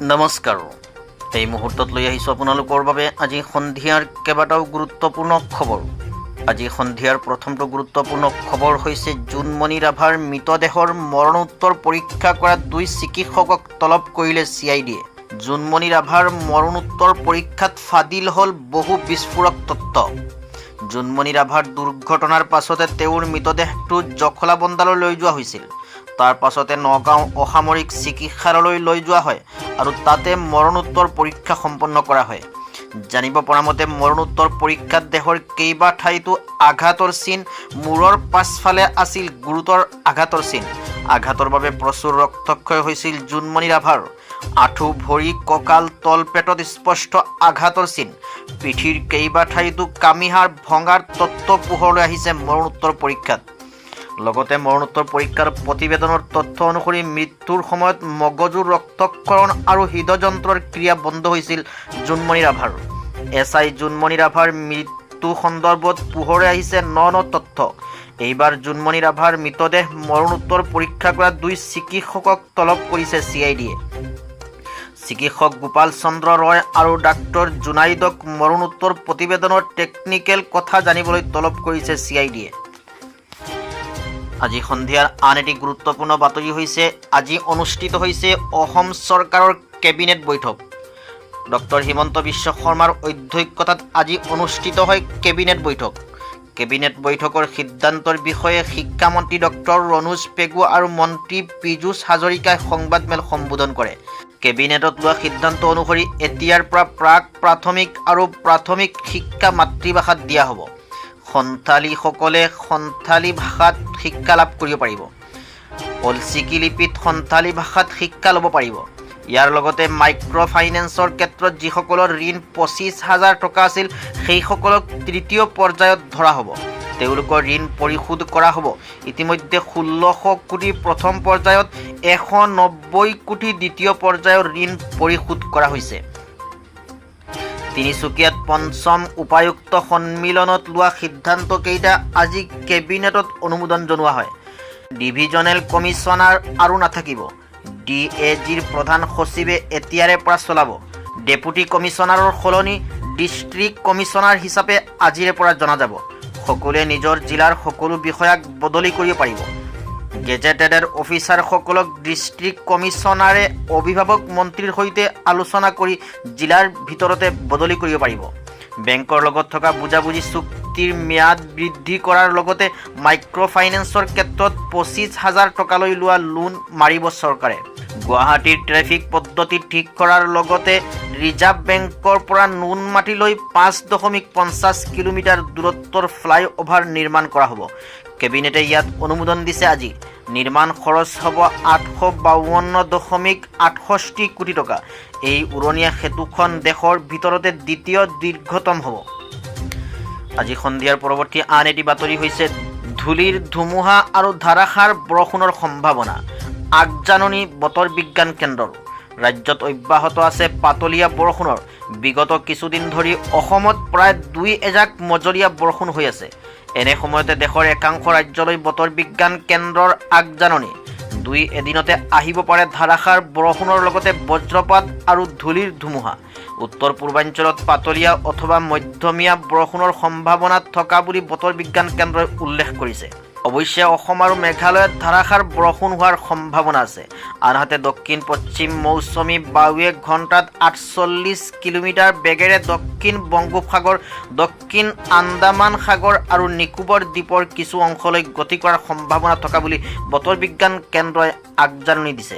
নমস্কাৰ। এই মুহূৰ্তত লৈ আহিছোঁ আপোনালোকৰ বাবে আজি সন্ধিয়াৰ কেইবাটাও গুৰুত্বপূৰ্ণ খবৰ। আজি সন্ধিয়াৰ প্ৰথমটো গুৰুত্বপূৰ্ণ খবৰ হৈছে জোনমণি ৰাভাৰ মৃতদেহৰ মৰণোত্তৰ পৰীক্ষা কৰা 2 চিকিৎসকক তলব কৰিলে CIDয়ে। জোনমণি ৰাভাৰ মৰণোত্তৰ পৰীক্ষাত ফাদিল হ'ল বহু বিস্ফোৰক তথ্য। জোনমণি ৰাভাৰ দুৰ্ঘটনাৰ পাছতে তেওঁৰ মৃতদেহটো জখলাবন্দালৈ লৈ যোৱা হৈছিল। তাৰ পাছতে নগাঁও অসামৰিক চিকিৎসালয়লৈ লৈ যোৱা হয় আৰু তাতে মৰণোত্তৰ পৰীক্ষা সম্পন্ন কৰা হয়। জানিব পৰা মতে মৰণোত্তৰ পৰীক্ষাত দেহৰ কেইবা ঠাইতো আঘাতৰ চিন, মূৰৰ পাছফালে আছিল গুৰুতৰ আঘাতৰ চিন। আঘাতৰ বাবে প্ৰচুৰ ৰক্তক্ষয় হৈছিল জোনমণি ৰাভাৰ। আঁঠু, ভৰি, কঁকাল, তলপেটত স্পষ্ট আঘাতৰ চিন। পিঠিৰ কেইবা ঠাইতো কামিহাড় ভঙাৰ তত্ত্ব পোহৰলৈ আহিছে মৰণোত্তৰ পৰীক্ষাত। লগতে মৰণোত্তৰ পৰীক্ষাৰ প্ৰতিবেদনৰ তথ্য অনুসৰি মৃত্যুৰ সময়ত মগজুৰ ৰক্তক্ষৰণ আৰু হৃদযন্ত্ৰৰ ক্ৰিয়া বন্ধ হৈছিল জোনমণি ৰাভাৰ। SI জোনমণি ৰাভাৰ মৃত্যু সন্দৰ্ভত পোহৰে আহিছে ন তথ্য। এইবাৰ জোনমণি ৰাভাৰ মৃতদেহ মৰণোত্তৰ পৰীক্ষা কৰা 2 চিকিৎসকক তলব কৰিছে CIDয়ে। চিকিৎসক গোপাল চন্দ্ৰ ৰয় আৰু ডাক্তৰ জুনাইদক মৰণোত্তৰ প্ৰতিবেদনৰ টেকনিকেল কথা জানিবলৈ তলব কৰিছে CIDয়ে। আজি সন্ধিয়াৰ আন এটি গুৰুত্বপূৰ্ণ বাতৰি হৈছে আজি অনুষ্ঠিত হৈছে অসম চৰকাৰৰ কেবিনেট বৈঠক। ডক্টৰ হিমন্ত বিশ্ব শৰ্মাৰ অধ্যক্ষতাত আজি অনুষ্ঠিত হয় কেবিনেট বৈঠক। কেবিনেট বৈঠকৰ সিদ্ধান্তৰ বিষয়ে শিক্ষামন্ত্ৰী ডক্টৰ ৰণোজ পেগু আৰু মন্ত্ৰী পীযুষ হাজৰিকাই সংবাদমেল সম্বোধন কৰে। কেবিনেটত লোৱা সিদ্ধান্ত অনুসৰি এতিয়াৰ পৰা প্ৰাক-প্ৰাথমিক আৰু প্ৰাথমিক শিক্ষা মাতৃভাষাত দিয়া হ'ব। সন্থালীসকলে সন্থালী ভাষাত শিক্ষা লাভ কৰিব পাৰিব। অলচিকি লিপিত সন্থালী ভাষাত শিক্ষা ল'ব পাৰিব। ইয়াৰ লগতে মাইক্ৰ ফাইনেন্সৰ ক্ষেত্ৰত যিসকলৰ ঋণ 25,000 টকা আছিল সেইসকলক তৃতীয় পৰ্যায়ত ধৰা হ'ব। তেওঁলোকৰ ঋণ পৰিশোধ কৰা হ'ব। ইতিমধ্যে 1600 কোটি প্ৰথম পৰ্যায়ত, 190 কোটি দ্বিতীয় পৰ্যায়ৰ ঋণ পৰিশোধ কৰা হৈছে। তিনিচুকীয়াত 5ম উপায়ুক্ত সন্মিলনত লোৱা সিদ্ধান্তকেইটা আজি কেবিনেটত অনুমোদন জনোৱা হয়। ডিভিজনেল কমিছনাৰ আৰু নাথাকিব। DAGৰ প্ৰধান সচিবে এতিয়াৰে পৰা চলাব। ডেপুটি কমিছনাৰৰ সলনি ডিষ্ট্ৰিক্ট কমিছনাৰ হিচাপে আজিৰে পৰা জনা যাব। সকলোৱে নিজৰ জিলাৰ সকলো বিষয়াক বদলি কৰিব পাৰিব। গেজেটেড অফিচাৰসকলক ডিষ্ট্ৰিক্ট কমিছনাৰে অভিভাৱক মন্ত্ৰীৰ সৈতে আলোচনা কৰি জিলাৰ ভিতৰতে বদলি কৰিব পাৰিব। বেংকৰ লগত থকা বুজাবুজি চুক্তিৰ ম্যাদ বৃদ্ধি কৰাৰ লগতে মাইক্ৰ ফাইনেন্সৰ ক্ষেত্ৰত 25,000 টকালৈ লোৱা লোন মাৰিব চৰকাৰে। গুৱাহাটীৰ ট্ৰেফিক পদ্ধতি ঠিক কৰাৰ লগতে ৰিজাৰ্ভ বেংকৰ পৰা নুনমাটিলৈ 5.50 কিলোমিটাৰ দূৰত্বৰ ফ্লাইঅভাৰ নিৰ্মাণ কৰা হ'ব। কেবিনেটে ইয়াত অনুমোদন দিছে আজি। নিৰ্মাণ খৰচ হ'ব 852.68 কোটি টকা। এই উৰণীয়া সেতুখন দেশৰ ভিতৰতে দ্বিতীয় দীৰ্ঘতম হ'ব। আজি সন্ধিয়াৰ পৰৱৰ্তী আন এটি বাতৰি হৈছে ধূলিৰ ধুমুহা আৰু ধাৰাসাৰ বৰষুণৰ সম্ভাৱনা। আগজাননী বতৰ বিজ্ঞান কেন্দ্ৰৰ। ৰাজ্যত অব্যাহত আছে পাতলীয়া বৰষুণৰ। বিগত কিছুদিন ধৰি অসমত প্ৰায় 2 এজাক মজলীয়া বৰষুণ হৈ আছে। এনে সময়তে দেশৰ একাংশ ৰাজ্যলৈ বতৰ বিজ্ঞান কেন্দ্ৰৰ আগজাননী। 2 এদিনতে আহিব পাৰে ধাৰাসাৰ বৰষুণৰ লগতে বজ্ৰপাত আৰু ধূলিৰ ধুমুহা। উত্তৰ পূৰ্বাঞ্চলত পাতলীয়া অথবা মধ্যমীয়া বৰষুণৰ সম্ভাৱনা থকা বুলি বতৰ বিজ্ঞান কেন্দ্ৰই উল্লেখ কৰিছে। অৱশ্যে অসম আৰু মেঘালয়ত ধাৰাসাৰ বৰষুণ হোৱাৰ সম্ভাৱনা আছে। আনহাতে দক্ষিণ পশ্চিম মৌচুমী বায়ুৱে ঘণ্টাত 48 কিলোমিটাৰ বেগেৰে দক্ষিণ বংগোপসাগৰ, দক্ষিণ আন্দামান সাগৰ আৰু নিকোবৰ দ্বীপৰ কিছু অংশলৈ গতি কৰাৰ সম্ভাৱনা থকা বুলি বতৰ বিজ্ঞান কেন্দ্ৰই আগজাননী দিছে।